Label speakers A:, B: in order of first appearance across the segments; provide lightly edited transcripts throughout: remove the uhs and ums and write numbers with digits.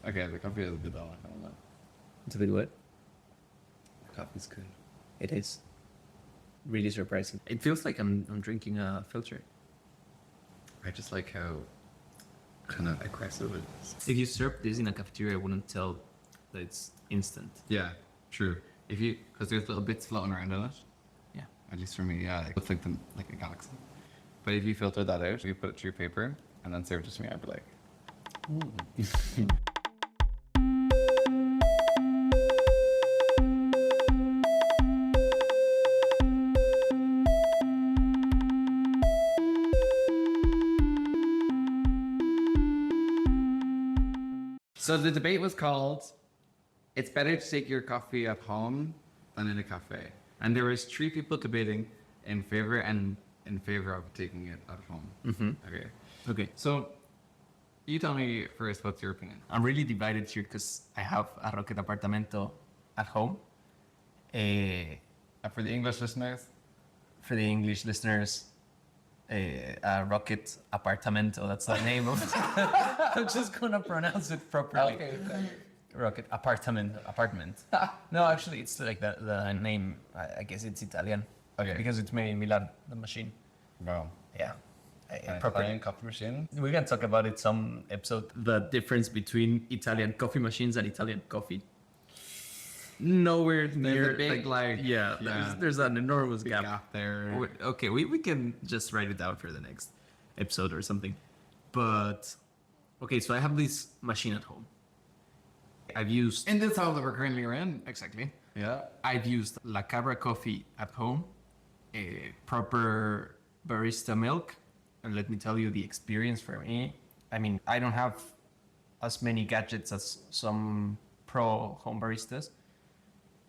A: Okay, the coffee is a bit dull. I don't know.
B: It's a bit wet.
A: The coffee's good.
B: It is. Really surprising. It feels like I'm drinking a filter.
A: I just like how kind of aggressive it is.
B: If you serve this in a cafeteria, I wouldn't tell that it's instant.
A: Yeah, true. Because there's little bits floating around in it.
B: Yeah.
A: At least for me, yeah, it looks like like a galaxy. But if you filter that out, you put it through paper and then serve it to me, I'd be like, So the debate was called, it's better to take your coffee at home than in a cafe. And there was 3 people debating in favor of taking it at home.
B: Mm-hmm. Okay.
A: So you tell me first, what's your opinion?
B: I'm really divided here because I have a Rocket Apartamento at home.
A: For the English listeners,
B: For the English listeners, a Rocket Apartamento, that's the name of it. I'm just gonna pronounce it properly.
A: Okay.
B: Rocket apartment. No, actually, it's like the name. I guess it's Italian.
A: Okay.
B: Because it's made in Milan, the machine.
A: Wow.
B: Yeah.
A: An Italian coffee machine.
B: We can talk about it some episode. The difference between Italian coffee machines and Italian coffee. Nowhere near.
A: a big,
B: yeah. There's an enormous
A: Big gap there.
B: Okay, we can just write it down for the next episode or something. But okay, so I have this machine at home. I've used
A: In this house that we're currently in.
B: exactly.
A: Yeah.
B: I've used La Cabra coffee at home, a proper barista milk, and let me tell you the experience for me. I mean, I don't have as many gadgets as some pro home baristas,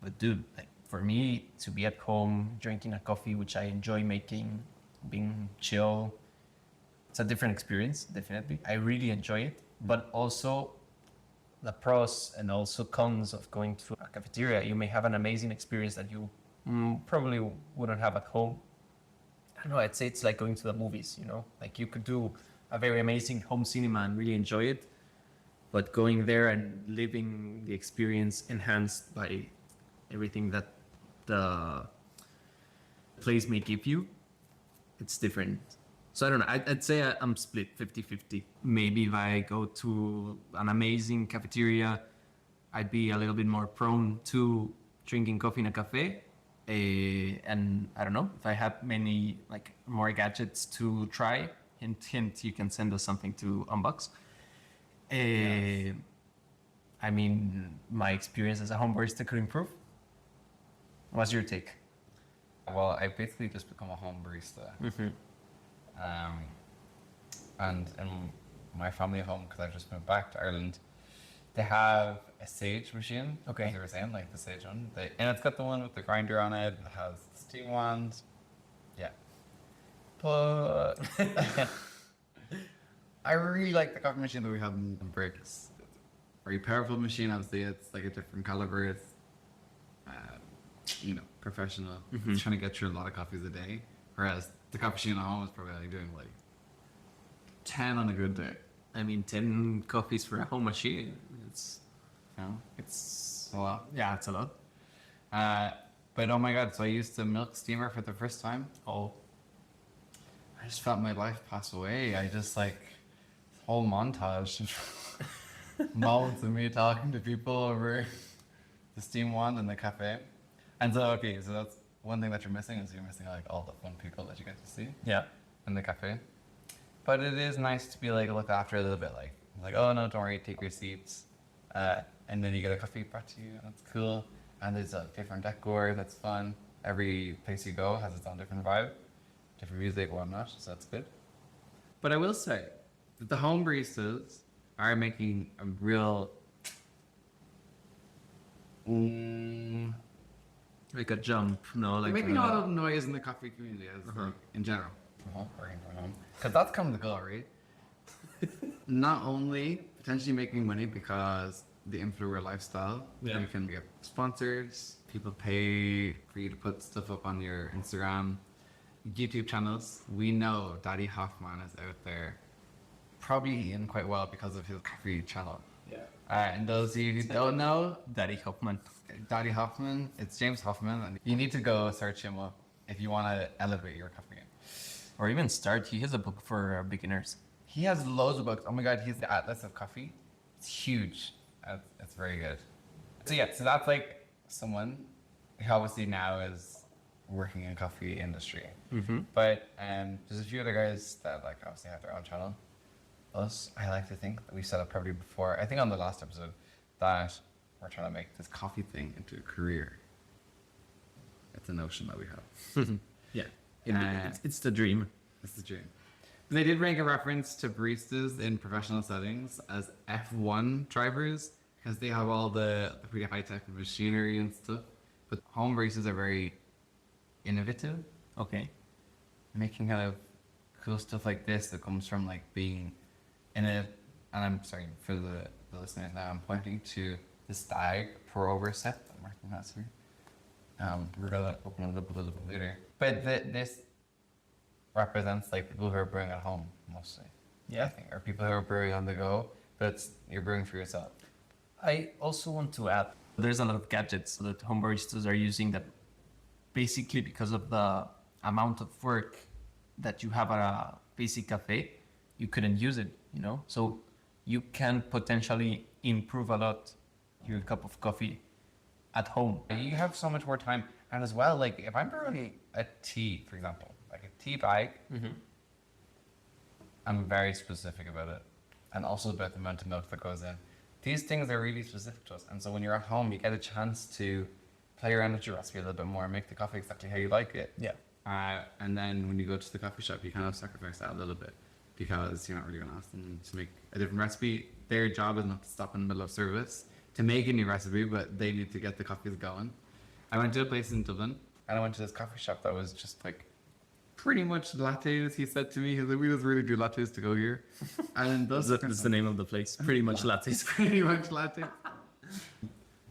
B: but dude, like for me to be at home drinking a coffee which I enjoy making, being chill, it's a different experience, definitely. I really enjoy it, but also the pros and also cons of going to a cafeteria. You may have an amazing experience that you probably wouldn't have at home. I don't know, I'd say it's like going to the movies, you know? Like you could do a very amazing home cinema and really enjoy it, but going there and living the experience enhanced by everything that the place may give you, it's different. So I don't know, I'd say I'm split 50-50. Maybe if I go to an amazing cafeteria, I'd be a little bit more prone to drinking coffee in a cafe. And I don't know, if I have many like more gadgets to try, hint, you can send us something to unbox.
A: Yes.
B: I mean, my experience as a home barista could improve. What's your take?
A: Well, I basically just become a home barista.
B: Mm-hmm.
A: And in my family home, because I just moved back to Ireland, they have a Sage machine.
B: Okay.
A: As they were saying, like the Sage one. And it's got the one with the grinder on it. It has the steam wand. Yeah. But I really like the coffee machine that we have in Bricks. It's a very powerful machine. Obviously, it's like a different caliber. It's, professional.
B: Mm-hmm.
A: It's trying to get through a lot of coffees a day. Whereas the coffee machine at home is probably like doing like 10 on a good day.
B: I mean, 10 coffees for a home machine. It's
A: A lot.
B: yeah, it's a lot.
A: But oh my god, so I used the milk steamer for the first time.
B: Oh,
A: I just felt my life pass away. I just like, this whole montage of moments of me talking to people over the steam wand in the cafe. And so, okay, so that's one thing that you're missing is you're missing like all the fun people that you get to see
B: yeah.
A: in the cafe. But it is nice to be like looked after a little bit, like oh no, don't worry, take your seats, and then you get a coffee brought to you, and that's cool. And there's a different decor that's fun. Every place you go has its own different vibe, different music, whatnot. So that's good. But I will say that the home baristas are making a real,
B: Like a jump, no? Like
A: making a lot of noise in the coffee community as like, in general. Working from home, because that's come to go, right? Not only potentially making money because the influencer lifestyle,
B: Yeah.
A: you can get sponsors, people pay for you to put stuff up on your Instagram, YouTube channels. We know Daddy Hoffman is out there, probably eating quite well because of his coffee channel.
B: Yeah.
A: And those of you who don't know,
B: Daddy Hoffman.
A: Daddy Hoffman, it's James Hoffman, and you need to go search him up if you want to elevate your coffee game.
B: Or even start. He has a book for beginners.
A: He has loads of books. Oh my god, he's the Atlas of Coffee. It's huge. It's very good. So yeah, so that's like someone who obviously now is working in coffee industry.
B: Mm-hmm.
A: But there's a few other guys that like obviously have their own channel. Us, I like to think that we said it probably before. I think on the last episode that we're trying to make this coffee thing into a career. It's a notion that we have.
B: Yeah. It's the dream.
A: It's the dream. They did make a reference to baristas in professional settings as F1 drivers because they have all the pretty high-tech machinery and stuff. But home baristas are very innovative,
B: Okay.
A: making kind of cool stuff like this that comes from like being in a, and I'm sorry for the listeners now, I'm pointing to the Stag pour over set that Martin has here. We're gonna open it up a little bit later. But this represents like people who are brewing at home mostly.
B: Yeah.
A: I think, or people who are brewing on the go, but you're brewing for yourself.
B: I also want to add, there's a lot of gadgets that home baristas are using that basically because of the amount of work that you have at a basic cafe, you couldn't use it, you know? So you can potentially improve a lot your cup of coffee at home.
A: You have so much more time, and as well, like if I'm brewing a tea, for example, like a tea bag, I'm very specific about it, and also about the amount of milk that goes in. These things are really specific to us, and so when you're at home, you get a chance to play around with your recipe a little bit more, make the coffee exactly how you like it.
B: Yeah.
A: And then when you go to the coffee shop, you kind of sacrifice that a little bit because you're not really going to ask them to make a different recipe. Their job is not to stop in the middle of service to make a new recipe, but they need to get the coffees going. I went to a place in Dublin, and I went to this coffee shop that was just like pretty much lattes. He said to me, he's like, we just really do lattes to go here. And those
B: That's the name of the place. Pretty much lattes.
A: pretty much lattes.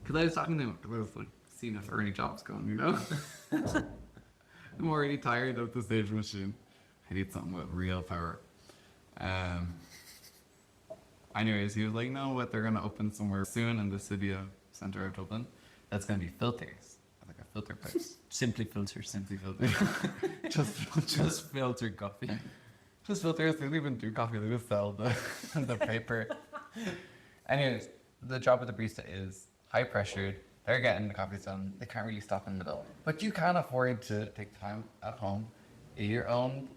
A: Because I was talking to him, because I was like, seeing if there are any jobs going, you know? I'm already tired of the stage machine. I need something with real power. Anyways, he was like, no, what, they're going to open somewhere soon in the city centre of Dublin. That's going to be filters. Like a filter place.
B: Simply filters.
A: Simply filters.
B: Just filter coffee.
A: Just filters. They don't even do coffee. They just sell the paper. Anyways, the job of the barista is high pressured. They're getting the coffees done. They can't really stop in the middle. But you can afford to take time at home, your own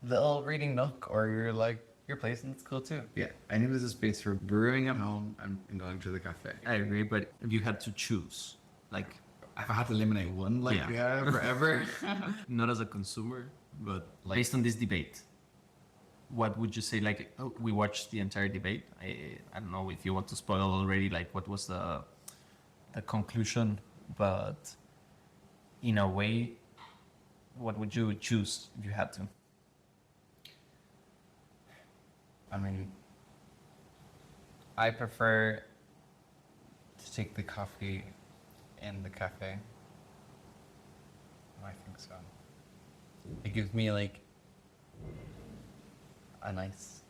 A: little reading nook, or your place, and it's cool too. Yeah, I need a space for brewing at home and going to the cafe.
B: I agree, but if you had to choose, like,
A: If I had to eliminate one, forever.
B: not as a consumer, but based on this debate, what would you say? Like, we watched the entire debate. I don't know if you want to spoil already, like, what was the conclusion, but in a way, what would you choose if you had to?
A: I mean, I prefer to take the coffee in the cafe. I think so. It gives me like a nice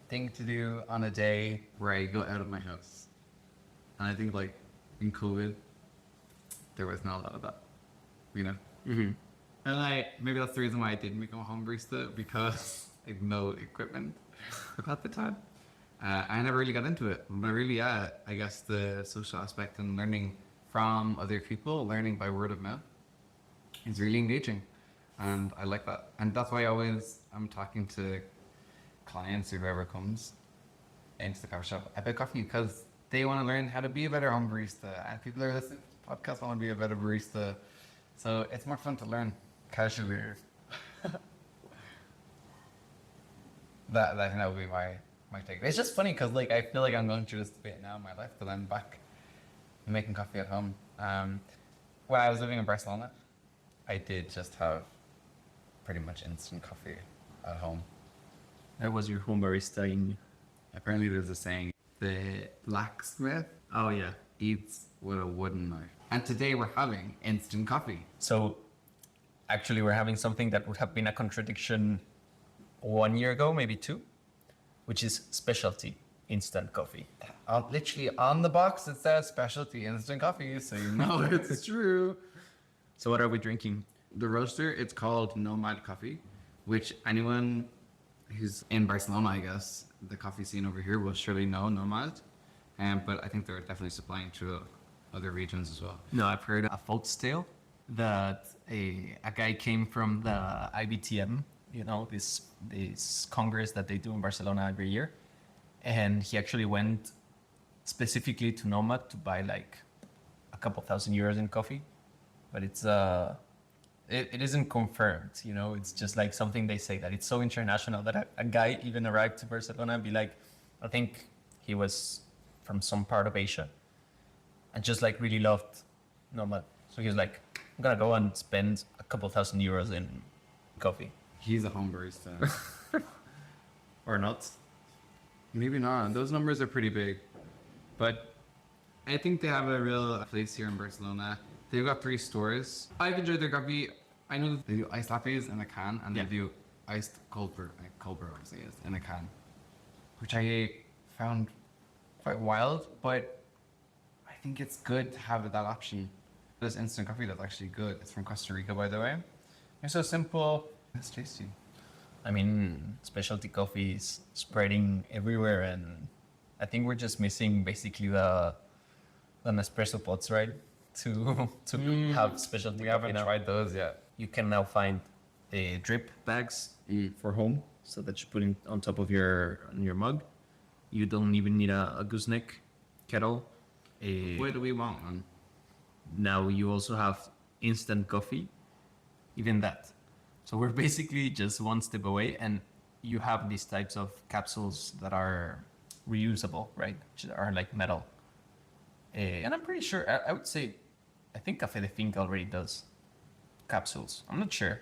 A: thing to do on a day where I go out of my house. And I think like in COVID, there was not a lot of that, you know?
B: Mm-hmm.
A: And maybe that's the reason why I didn't become a home barista, because I had no equipment at the time. I never really got into it. But really, I guess the social aspect and learning from other people, learning by word of mouth, is really engaging. And I like that. And that's why I'm talking to clients or whoever comes into the coffee shop about coffee, because they want to learn how to be a better home barista. And people are listening to the podcast want to be a better barista. So it's more fun to learn casually. That would be my take. It's just funny because like I feel like I'm going through this debate now in my life, but I'm back making coffee at home. When I was living in Barcelona, I did just have pretty much instant coffee at home.
B: That was your home barista in...
A: Apparently there's a saying, the blacksmith
B: Oh, yeah.
A: eats with a wooden knife. And today we're having instant coffee.
B: So actually we're having something that would have been a contradiction 1 year ago, maybe 2, which is specialty instant coffee.
A: Literally on the box it says specialty instant coffee, so you know it's true.
B: So what are we drinking?
A: The roaster, it's called Nomad Coffee, which anyone who's in Barcelona, I guess, the coffee scene over here will surely know Nomad. But I think they're definitely supplying to other regions as well.
B: No, I've heard a folks tale that a guy came from the IBTM, you know, this congress that they do in Barcelona every year, and he actually went specifically to Nomad to buy like a couple €1,000 in coffee, but it isn't confirmed, you know. It's just like something they say, that it's so international that a guy even arrived to Barcelona and be like, I think he was from some part of Asia, and just like really loved Nomad. So he was like, I'm gonna go and spend a couple €1,000 in coffee.
A: He's a home barista.
B: Or not.
A: Maybe not. Those numbers are pretty big. But I think they have a real place here in Barcelona. They've got 3 stores. I've enjoyed their coffee. I know that they do iced lattes in a can, and
B: Yeah.
A: they do iced cold brew obviously is in a can, which I found quite wild, but I think it's good to have that option. This instant coffee that's actually good. It's from Costa Rica, by the way. It's so simple. It's tasty.
B: I mean, specialty coffee is spreading everywhere, and I think we're just missing basically the Nespresso pots, right? To have specialty
A: We
B: coffee
A: haven't
B: now.
A: tried those yet.
B: You can now find drip bags for home, so that you put it on top of your mug. You don't even need a gooseneck kettle.
A: Where do we want one?
B: Now you also have instant coffee, even that. So we're basically just one step away, and you have these types of capsules that are reusable, right? Which are like metal. And I'm pretty sure, I would say, I think Café de Finca already does capsules. I'm not sure.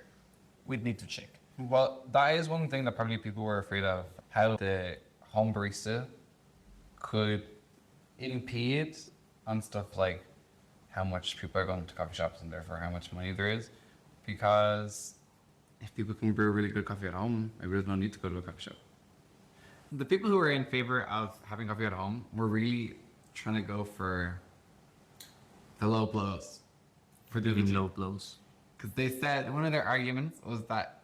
B: We'd need to check.
A: Well, that is one thing that probably people were afraid of, how the home barista could impede on stuff like how much people are going to coffee shops and therefore how much money there is. Because if people can brew really good coffee at home, I really don't need to go to a coffee shop. The people who are in favor of having coffee at home were really trying to go for the low blows. For the
B: Even low blows.
A: Because they said one of their arguments was that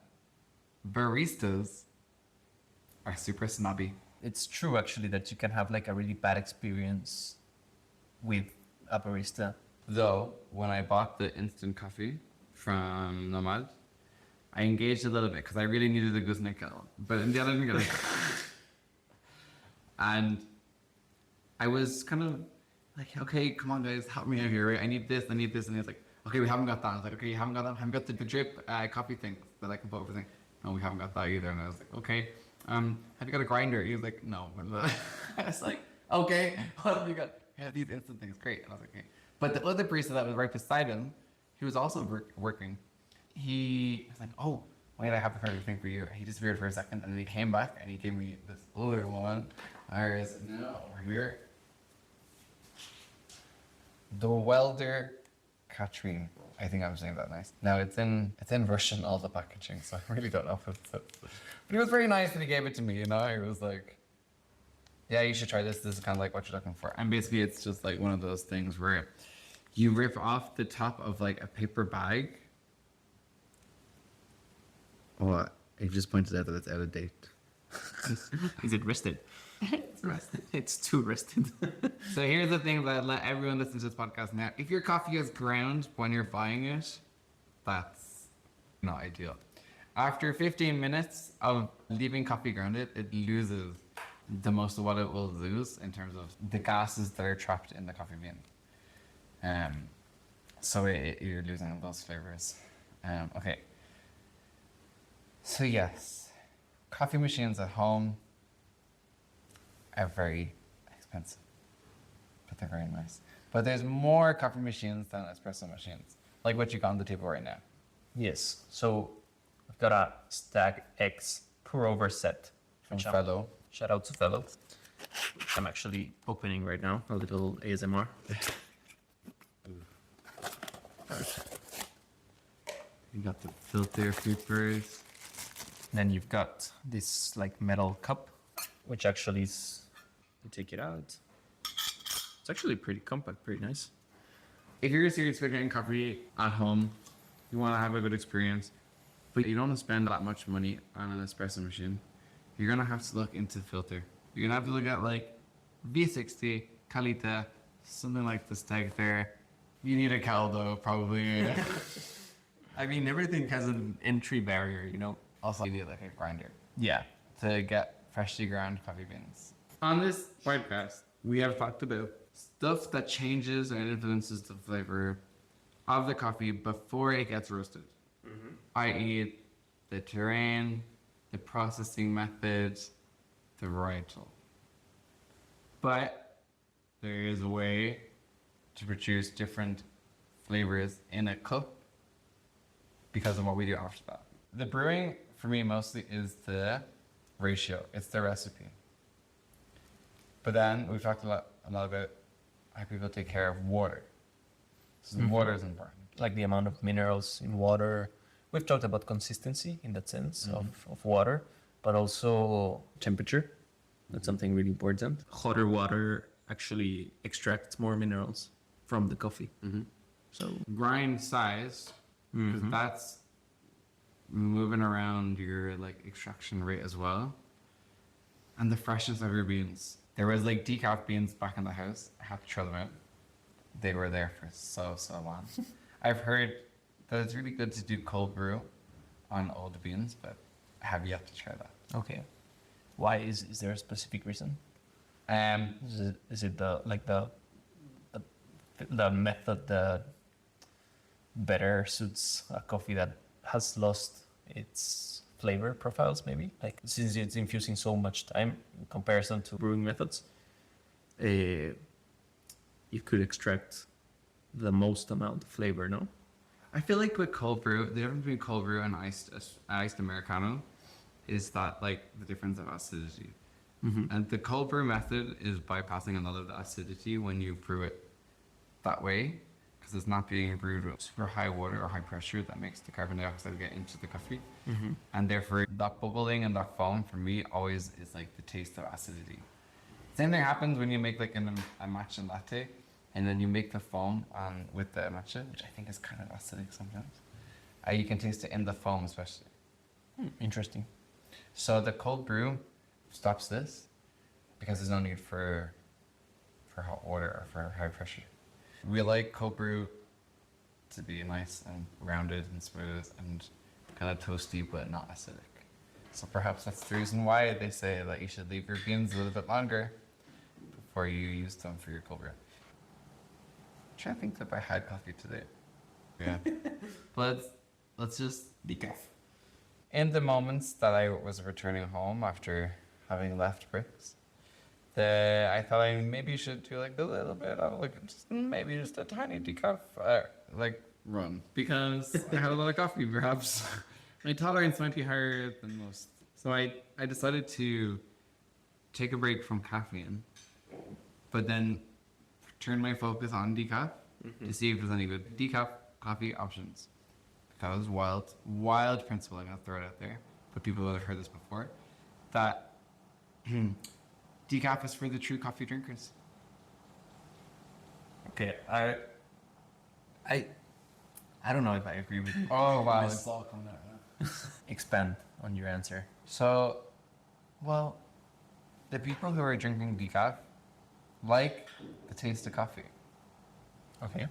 A: baristas are super snobby.
B: It's true, actually, that you can have like a really bad experience with a barista.
A: Though, when I bought the instant coffee from Nomad, I engaged a little bit because I really needed the gooseneck kettle. But in the other didn't get it. And I was kind of like, okay, come on guys, help me out here, right? I need this. And he's like, okay, we haven't got that. I was like, okay, you haven't got that? I haven't got the drip coffee thing that I can put everything. No, we haven't got that either. And I was like, okay, have you got a grinder? He was like, no. I was like, okay, what have you got? Yeah, these instant things, great. And I was like, okay. But the other barista that was right beside him, he was also working. He was like, oh, wait, I have a perfect thing for you. He disappeared for a second, and then he came back and he gave me this other one. Ours, no, over here. The welder Katrine. I think I'm saying that nice. Now it's in Russian, all the packaging, so I really don't know what it says. But it was very nice that he gave it to me, you know? He was like, yeah, you should try this. This is kind of like what you're looking for. And basically it's just like one of those things where you rip off the top of like a paper bag. What? He just pointed out that it's out of date.
B: Is it rested?
A: It's rusted.
B: It's too rested.
A: So here's the thing that I let everyone listen to this podcast now. If your coffee is ground when you're buying it, that's not ideal. After 15 minutes of leaving coffee grounded, it loses the most of what it will lose in terms of the gases that are trapped in the coffee bean. So you're losing those flavors. Okay. So yes, coffee machines at home are very expensive, but they're very nice. But there's more coffee machines than espresso machines, like what you got on the table right now.
B: Yes. So I've got a Stag X pour over set
A: From
B: which
A: Fellow.
B: Shout out to Fellow. I'm actually opening right now, a little ASMR.
A: You got the filter filters.
B: Then you've got this like metal cup, which actually is You take it out. It's actually pretty compact, pretty nice.
A: If you're serious about getting coffee at home, you want to have a good experience, but you don't want to spend that much money on an espresso machine, you're going to have to look into the filter. You're going to have to look at like V60, Calita, something like this tag there. You need a caldo, probably.
B: I mean, everything has an entry barrier, you know?
A: Also, you need like a grinder
B: Yeah.
A: to get freshly ground coffee beans. On this podcast, we have talked about stuff that changes and influences the flavor of the coffee before it gets roasted, i.e., the terrain, the processing methods, the varietal. But there is a way to produce different flavors in a cup because of what we do after that. The brewing, for me, mostly is the ratio. It's the recipe. But then we've talked a lot about how people take care of water. So the water is important.
C: Like the amount of minerals in water. We've talked about consistency in that sense of water, but also temperature. That's something really important.
B: Hotter water actually extracts more minerals from the coffee. So,
A: Grind size, because that's moving around your like extraction rate as well. And the freshness of your beans. There was like decaf beans back in the house. I had to throw them out. They were there for so long. I've heard that it's really good to do cold brew on old beans, but I have yet to try that.
C: Okay. Why is there a specific reason?
A: Um,
C: Is it the method that better suits a coffee that has lost its flavor profiles, maybe? Like since it's infusing so much time in comparison to
B: brewing methods, you could extract the most amount of flavor, no?
A: I feel like with cold brew, the difference between cold brew and iced Americano is that like the difference of acidity. And the cold brew method is bypassing a lot of the acidity when you brew it that way, because it's not being brewed with super high water or high pressure that makes the carbon dioxide get into the coffee. And therefore that bubbling and that foam for me always is like the taste of acidity. Same thing happens when you make like a matcha latte and then you make the foam with the matcha, which I think is kind of acidic sometimes. You can taste it in the foam especially.
C: interesting.
A: So the cold brew stops this because there's no need for hot water or for high pressure. We like cold brew to be nice and rounded and smooth and kind of toasty but not acidic. So perhaps that's the reason why they say that you should leave your beans a little bit longer before you use them for your cold brew. I'm trying to think if I had coffee today. Yeah. But let's just decaf. In the moments that I was returning home after having left Bricks, I thought I maybe should do like a little bit of like maybe just a tiny decaf like run because I had a lot of coffee perhaps. My tolerance might be higher than most. So I decided to take a break from caffeine, but then turn my focus on decaf to see if there's any good decaf coffee options. Because wild principle, I'm gonna throw it out there, but people would have heard this before, that decaf is for the true coffee drinkers.
C: Okay, I don't know if I agree with you.
A: Oh wow, it's all coming out.
C: Expand on your answer.
A: So, well, the people who are drinking decaf like the taste of coffee,
C: Okay.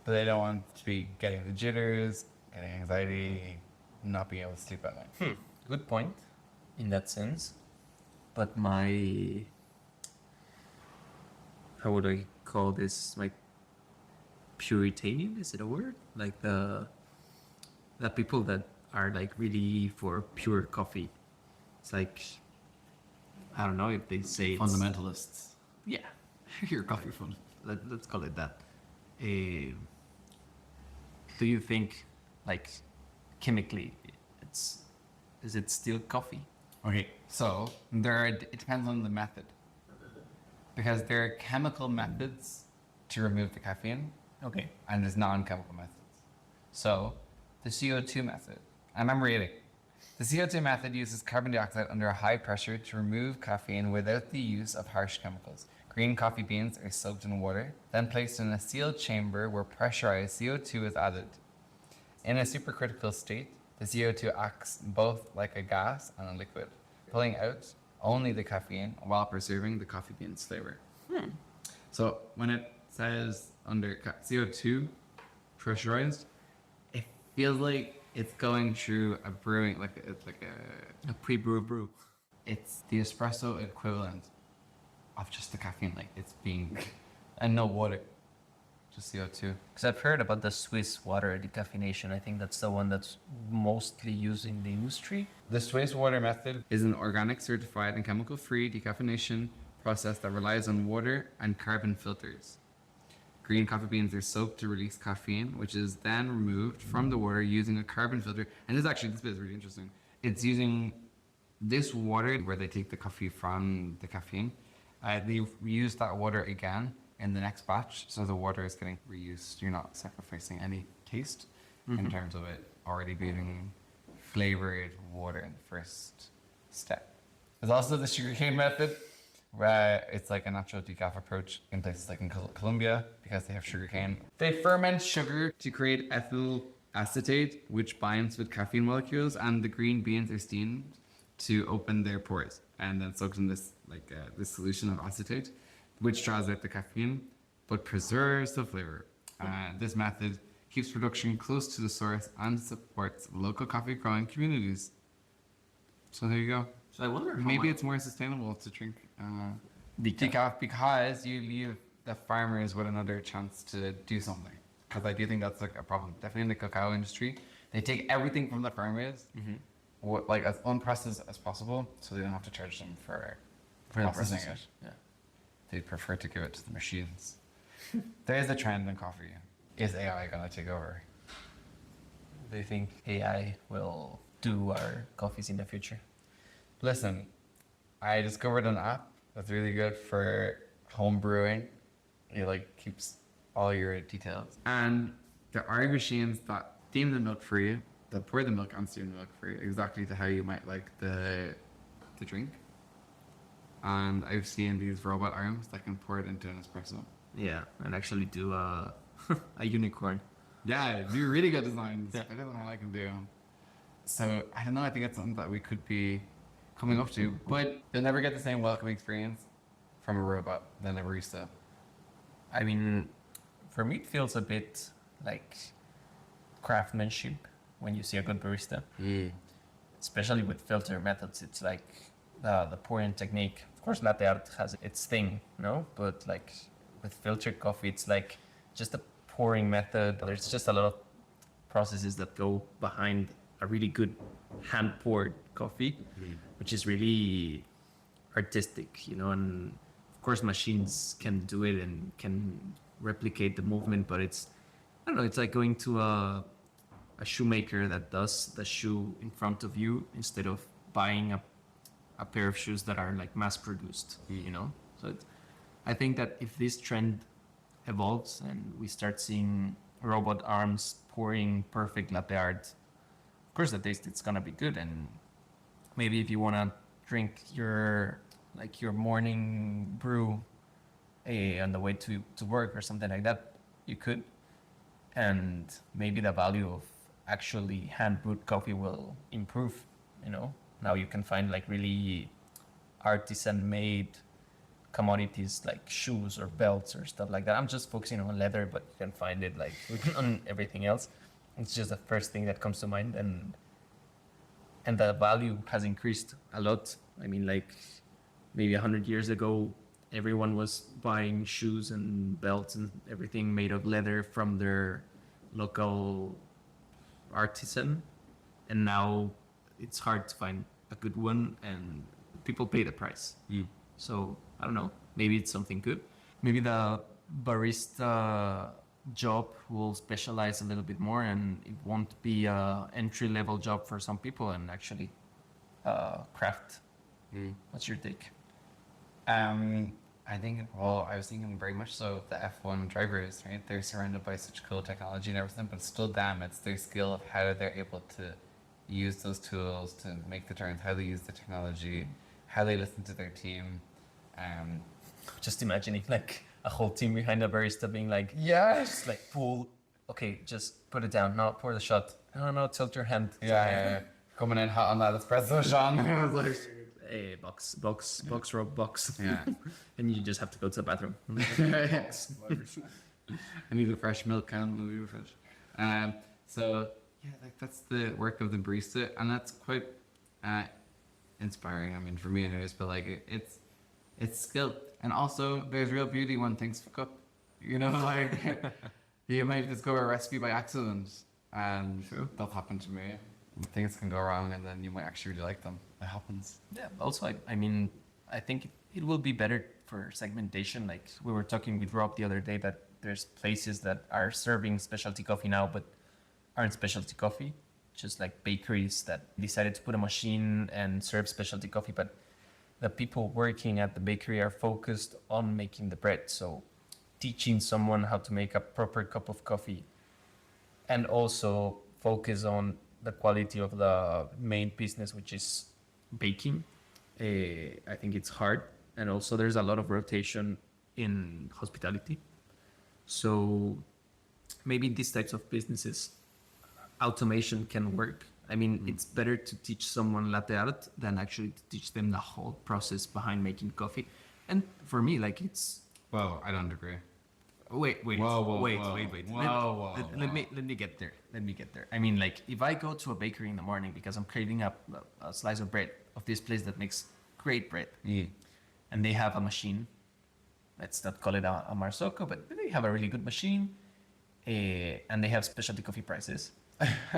A: but they don't want to be getting the jitters, getting anxiety, not being able to sleep at night.
C: Good point in that sense. But my, how would I call this? My Puritanian, is it a word? Like the people that are like really for pure coffee. It's like, I don't know if they say it's,
A: Fundamentalists.
C: yeah,
A: Your coffee fund.
C: let's call it that. Do you think, like, chemically, is it still coffee?
A: Okay, so it depends on the method. Because there are chemical methods to remove the caffeine,
C: Okay.
A: and there's non-chemical methods. So the CO2 method, and I'm reading, The CO2 method uses carbon dioxide under a high pressure to remove caffeine without the use of harsh chemicals. Green coffee beans are soaked in water, then placed in a sealed chamber where pressurized CO2 is added. In a supercritical state, the CO2 acts both like a gas and a liquid, pulling out only the caffeine while preserving the coffee bean's flavor. So when it says under CO2 pressurized, it feels like it's going through a brewing, it's like
C: A pre-brew.
A: it's the espresso equivalent of just the caffeine, like it's being, and no water, just CO2.
B: Because I've heard about the Swiss water decaffeination. I think that's the one that's mostly used in the industry.
A: The Swiss water method is an organic, certified, and chemical-free decaffeination process that relies on water and carbon filters. Green coffee beans are soaked to release caffeine, which is then removed from the water using a carbon filter. And this bit is really interesting. It's using this water where they take the coffee from the caffeine. They reuse that water again in the next batch, so the water is getting reused. You're not sacrificing any taste in terms of it already being flavored water in the first step. There's also the sugarcane method, where it's like a natural decaf approach in places like in Colombia because they have sugarcane. They ferment sugar to create ethyl acetate, which binds with caffeine molecules, and the green beans are steamed to open their pores and then soaked in this this solution of acetate, which draws out the caffeine but preserves the flavor. This method keeps production close to the source and supports local coffee growing communities. So there you go.
C: So I wonder how
A: Maybe
C: much-
A: it's more sustainable to drink
B: Decaf.
A: decaf because you leave the farmers with another chance to do something. Because I do think that's like a problem. Definitely in the cacao industry, they take everything from the farmers, like as unprocessed as possible, so they don't have to charge them for processing it.
B: Yeah.
A: They prefer to give it to the machines. There is a trend in coffee. Is AI gonna take over?
B: Do you think AI will do our coffees in the future?
A: Listen, I discovered an app that's really good for home brewing. It like keeps all your details. And there are machines that steam the milk for you, that pour the milk and steam the milk for you, exactly to how you might like the drink. And I've seen these robot arms that can pour it into an espresso.
B: Yeah, and actually do a unicorn.
A: Yeah, do really good designs.
B: Yeah.
A: I don't know how I can do. So I don't know. I think it's something that we could be coming up to, but you'll never get the same welcoming experience from a robot than a barista.
B: I mean, for me, it feels a bit like craftsmanship when you see a good barista, especially with filter methods. It's like the pouring technique. Of course, latte art has its thing, no? But like with filtered coffee, it's like just a pouring method. There's just a lot of processes that go behind a really good hand poured coffee, which is really artistic, you know. And of course, machines can do it and can replicate the movement, but it's, I don't know, it's like going to a shoemaker that does the shoe in front of you instead of buying a pair of shoes that are like mass produced, you know. So it's, I think that if this trend evolves and we start seeing robot arms pouring perfect latte art, of course the taste it's gonna be good. And maybe if you wanna drink your morning brew on the way to work or something like that, you could. And maybe the value of actually hand brewed coffee will improve, you know. Now you can find like really artisan made commodities like shoes or belts or stuff like that. I'm just focusing on leather, but you can find it like on everything else. It's just the first thing that comes to mind, and the value has increased a lot. I mean, like maybe 100 years ago, everyone was buying shoes and belts and everything made of leather from their local artisan, and now it's hard to find a good one, and people pay the price. So I don't know, maybe it's something good. Maybe the barista job will specialize a little bit more, and it won't be a entry-level job for some people, and actually craft. What's your take?
A: I think, well, I was thinking very much so the F1 drivers, right? They're surrounded by such cool technology and everything, but still, damn, it's their skill of how they're able to use those tools to make the turns, how they use the technology, how they listen to their team.
B: Just imagining like a whole team behind a barista being like,
A: Yes.
B: just like pull, okay, just put it down. No, pour the shot. No, tilt your hand.
A: Yeah. Coming in hot on that espresso, Sean. I was like,
B: Hey, box, Rob, box.
A: yeah.
B: And you just have to go to the bathroom.
A: I need a fresh milk can, will be fresh. So yeah, like that's the work of the barista, and that's quite inspiring. I mean, for me anyways, but like it's skill, and also there's real beauty when things fuck up. You know, like you might discover a recipe by accident, and that happened to me. Things can go wrong, and then you might actually really like them. It happens.
B: Yeah. Also, I mean, I think it will be better for segmentation. Like we were talking with Rob the other day that there's places that are serving specialty coffee now, but aren't specialty coffee. Just like bakeries that decided to put a machine and serve specialty coffee, but the people working at the bakery are focused on making the bread. So teaching someone how to make a proper cup of coffee and also focus on the quality of the main business, which is baking. I think it's hard. And also there's a lot of rotation in hospitality. So maybe in these types of businesses, automation can work. I mean, it's better to teach someone latte art than actually to teach them the whole process behind making coffee. And for me, like it's...
A: Well, I don't agree.
B: Wait.
A: Wait.
B: Let me get there. I mean, like if I go to a bakery in the morning because I'm craving up a slice of bread of this place that makes great bread, and they have a machine, let's not call it a Marzocco, but they have a really good machine, and they have specialty coffee prices.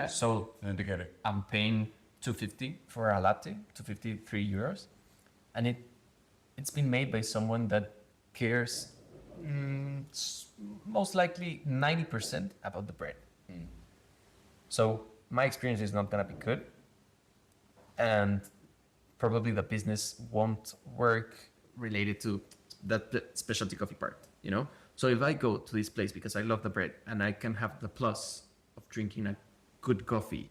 B: So
A: Indicator.
B: I'm paying 250 for a latte, 253 euros, and it's been made by someone that cares most likely 90% about the bread. So my experience is not gonna be good, and probably the business won't work related to the specialty coffee part, you know? So if I go to this place because I love the bread and I can have the plus of drinking a good coffee,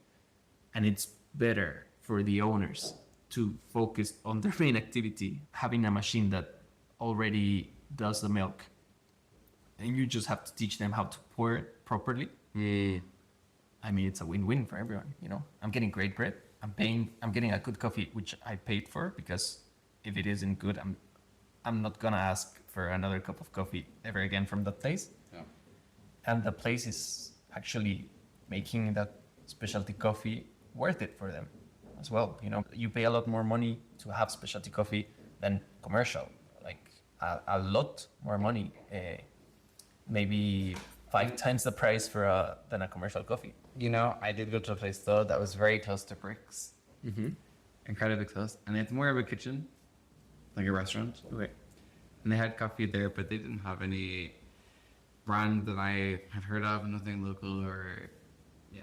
B: and it's better for the owners to focus on their main activity, having a machine that already does the milk, and you just have to teach them how to pour it properly. I mean, it's a win-win for everyone, you know? I'm getting great bread. I'm getting a good coffee, which I paid for, because if it isn't good, I'm not gonna ask for another cup of coffee ever again from that place.
A: Yeah.
B: And the place is actually making that specialty coffee worth it for them as well. You know, you pay a lot more money to have specialty coffee than commercial, like a lot more money, maybe 5 times the price for than a commercial coffee.
A: You know, I did go to a place though that was very close to Bricks. Incredibly close. And it's more of a kitchen, like a restaurant.
B: Okay.
A: And they had coffee there, but they didn't have any brand that I had heard of, nothing local or, yeah.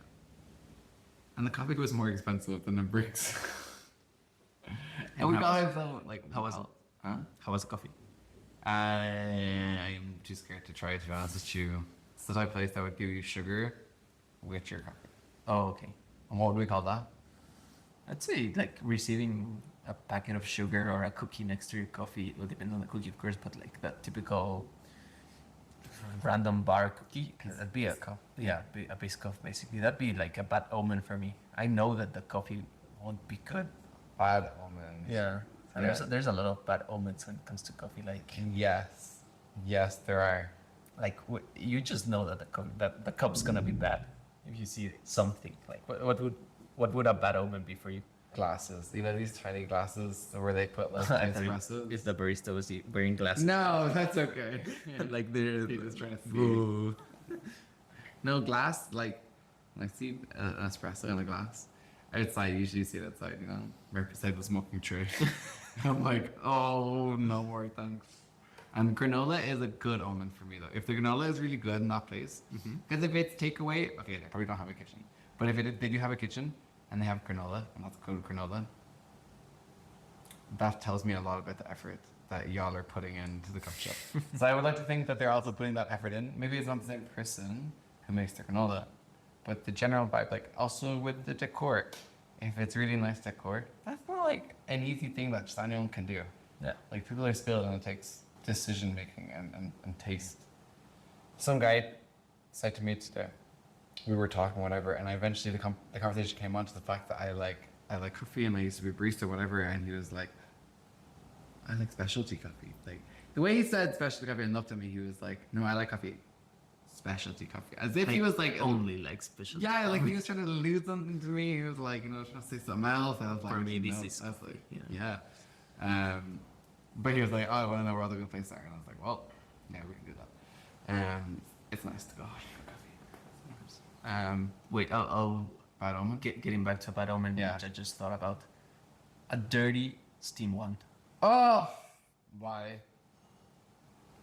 A: And the coffee was more expensive than in Bricks. And we got it though, like,
B: How was it?
A: Huh?
B: How was the coffee?
A: I'm too scared to try it, to be honest with you. It's the type of place that would give you sugar with your coffee.
B: Oh, okay.
A: And what would we call that?
B: I'd say like receiving a packet of sugar or a cookie next to your coffee. It will depend on the cookie, of course, but like that typical random bar cookie. That'd be a Biscoff basically. That'd be like a bad omen for me. I know that the coffee won't be good.
A: Bad omen.
B: Yeah. And
A: Yeah.
B: there's a lot of bad omens when it comes to coffee. Like
A: Yes, there are.
B: like you just know that the cup's gonna be bad if you see something. Like what would a bad omen be for you?
A: Glasses. You know these tiny glasses where they put like
B: I thought
A: espressos?
B: if the barista was wearing glasses.
A: No, that's okay.
B: Like they're
A: He was trying to see. No glass, like when I see an espresso in a glass outside, you usually see it outside, you know, right beside the smoking tray. I'm like, oh, no more thanks. And granola is a good omen for me though. If the granola is really good in that place, because if it's takeaway, okay, they probably don't have a kitchen. But if they do have a kitchen and they have granola, and that's good granola, that tells me a lot about the effort that y'all are putting into the coffee shop. So I would like to think that they're also putting that effort in. Maybe it's not the same person who makes the granola, but the general vibe, like also with the decor, if it's really nice decor, that's not like an easy thing that just anyone can do.
B: Yeah.
A: Like people are skilled and it takes decision making and taste. Some guy said to me today, we were talking whatever, and eventually the conversation came on to the fact that I like coffee and I used to be a barista or whatever, and he was like, I like specialty coffee. Like the way he said specialty coffee and looked at me, he was like, no, I like coffee. Specialty coffee. As if he was like
C: only like special.
A: yeah, like he was trying to allude something to me. He was like, you know, trying to say something else. I was like,
C: For me, this
A: no.
C: is
A: I was
C: coffee,
A: like,
C: yeah.
A: yeah. But he was like, oh, I want to know where other good places are, and I was like, well, yeah, we can do that. It's nice to go out for coffee.
C: Wait, I'll
A: Bad omen.
B: Getting back to bad omen,
A: Yeah.
B: which I just thought about. A dirty steam wand.
A: Oh, why?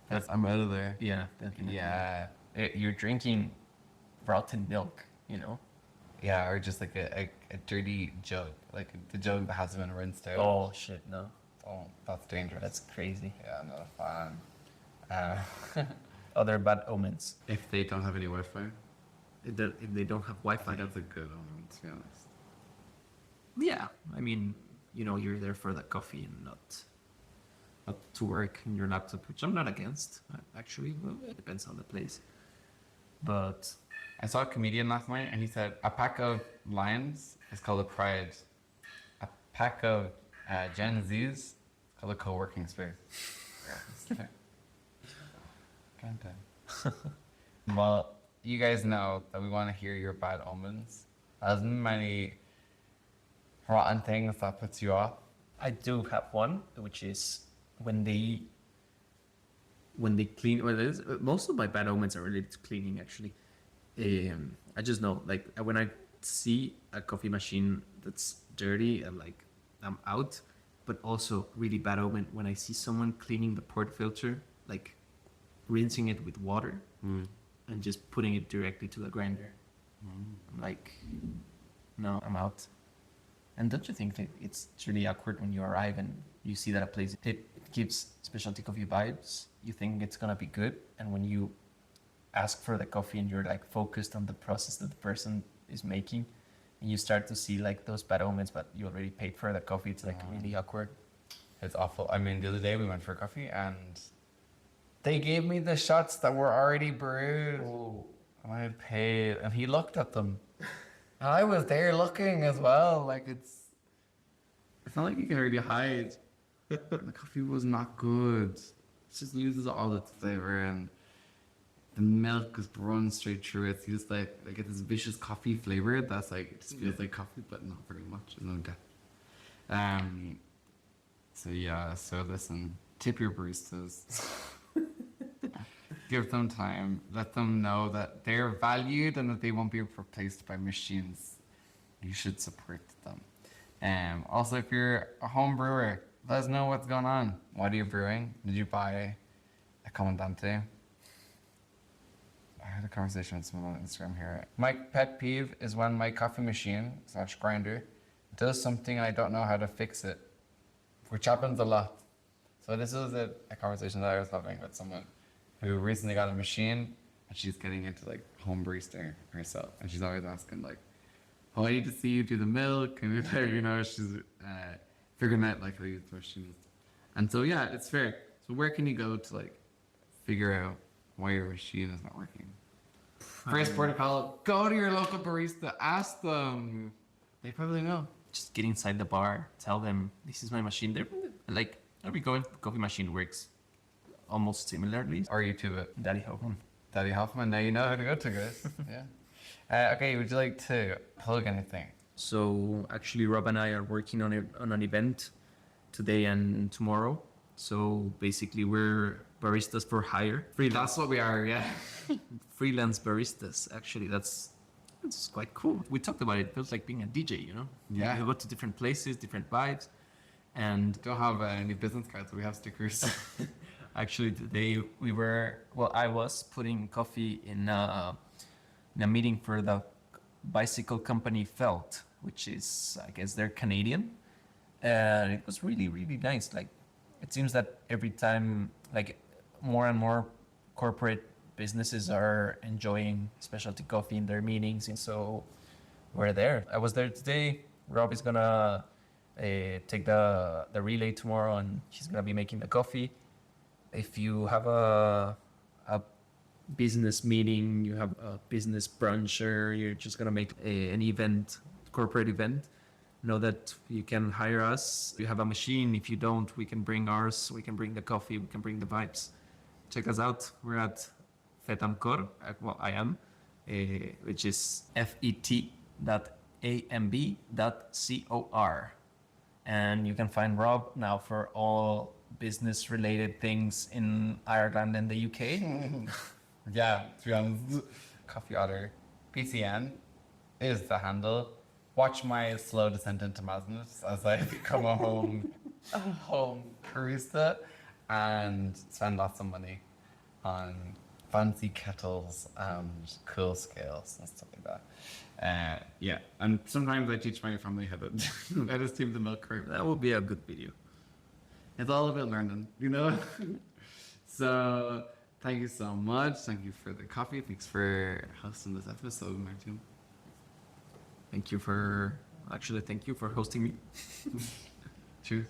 A: I'm out of there.
B: Yeah, definitely.
A: Yeah,
B: You're drinking rotten milk, you know?
A: yeah, or just like a dirty jug, like the jug that hasn't been rinsed out.
B: Oh, shit, no.
A: Oh, that's dangerous.
B: That's crazy.
A: Yeah, I'm not a fan.
B: Other bad omens.
A: If they don't have any Wi-Fi,
C: if they don't have
A: I
C: Wi-Fi.
A: think that's a good omen, to be honest.
C: Yeah, I mean, you know, you're there for the coffee and not to work in your laptop, which I'm not against. Actually, well, it depends on the place. But
A: I saw a comedian last night, and he said a pack of lions is called a pride. A pack of Gen Zs is called a co-working space. Kinda. Well, you guys know that we want to hear your bad omens. As many rotten things that puts you off.
B: I do have one, which is when they
C: clean, well, most of my bad omens are related to cleaning. Actually, I just know, like, when I see a coffee machine that's dirty, I'm out. But also really bad omen when I see someone cleaning the port filter, like rinsing it with water and just putting it directly to the grinder. I'm like, no, I'm out. And don't you think that it's really awkward when you arrive and you see that a place, it gives specialty coffee vibes, you think it's gonna be good, and when you ask for the coffee and you're like focused on the process that the person is making, and you start to see like those bad omens, but you already paid for the coffee, it's like really awkward.
A: It's awful. I mean, the other day we went for coffee and they gave me the shots that were already brewed.
B: Oh.
A: And I had paid, and he looked at them. And I was there looking as well. Like it's not like you can really hide. The coffee was not good. It just loses all its flavor, and the milk is run straight through it. So you just like get this vicious coffee flavor that's like it just feels like coffee, but not very much. There's no depth. So yeah. So listen, tip your baristas. Give them time. Let them know that they're valued and that they won't be replaced by machines. You should support them. Also, if you're a home brewer, let us know what's going on. What are you brewing? Did you buy a Comandante? I had a conversation with someone on Instagram here. My pet peeve is when my coffee machine / grinder does something and I don't know how to fix it, which happens a lot. So this is a conversation that I was having with someone who recently got a machine, and she's getting into like home barista herself, and she's always asking like, "Oh, I need to see you do the milk," and you know, she's figuring out like how to use the machine. And so yeah, it's fair. So where can you go to like figure out why your machine is not working? First protocol: go to your local barista, ask them. They probably know.
C: Just get inside the bar, tell them this is my machine. They're like, there we go. Coffee machine works almost similarly.
A: Or YouTube it.
B: Daddy Hogan.
A: Daddy Hoffman, now you know how to go to, guys. Yeah. Okay, would you like to plug anything?
C: So actually, Rob and I are working on an event today and tomorrow. So basically, we're baristas for hire.
A: That's what we are, yeah.
C: Freelance baristas. Actually, that's quite cool. We talked about it. It feels like being a DJ, you know?
A: Yeah.
C: You go to different places, different vibes, and
A: Don't have any business cards, we have stickers.
C: actually today I was putting coffee in a meeting for the bicycle company Felt, which is, I guess, they're Canadian, and it was really, really nice. Like, it seems that every time, like, more and more corporate businesses are enjoying specialty coffee in their meetings, and so we're there. I was there today.
B: Rob is gonna take the relay tomorrow, and she's gonna be making the coffee. If you have a business meeting, you have a business brunch, or you're just gonna make an event, corporate event, know that you can hire us. You have a machine. If you don't, we can bring ours. We can bring the coffee. We can bring the vibes. Check us out. We're at Fetamcor. Well, I am, which is fet.amb.cor. And you can find Rob now for all business related things in Ireland and the UK.
A: Yeah, to be honest, coffee otter PCN is the handle. Watch my slow descent into madness as I become a home barista and spend lots of money on fancy kettles and cool scales and stuff like that. Yeah, and sometimes I teach my family how to how to steam the milk cream.
C: That would be a good video.
A: It's all about learning, you know? So, thank you so much. Thank you for the coffee. Thanks for hosting this episode, Martin.
B: Thank you for hosting me.
A: Cheers.